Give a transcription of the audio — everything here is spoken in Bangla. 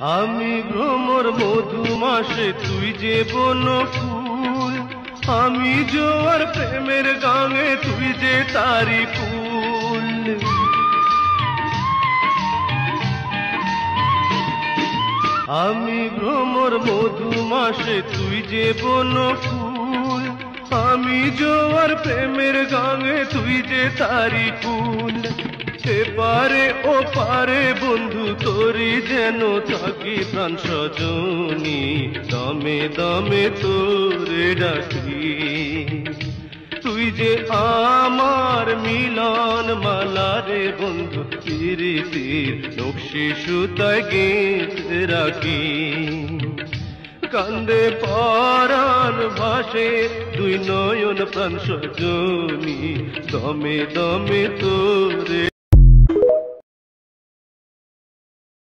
আমি ভ্রমর মধুমাসে তুই যে বন ফুল, আমি জোয়ার প্রেমের গাঙে তুই যে তারি ফুল। আমি ভ্রমর মধুমাসে তুই যে বন ফুল, আমি জোয়ার প্রেমের গাঙে তুই যে তারি ফুল। এপারে ও পারে বন্ধু তোরি যেন থাকি প্রাণ সজনী, দমে দমে তোরে ডাকি। তুই যে আমার মিলন মালা রে বন্ধু, প্রীতির নকশি সুতায় গেঁথে রাখি। কান্দে পরাণ ভাসে দুই নয়ন প্রাণ সজনী, দমে দমে তোরে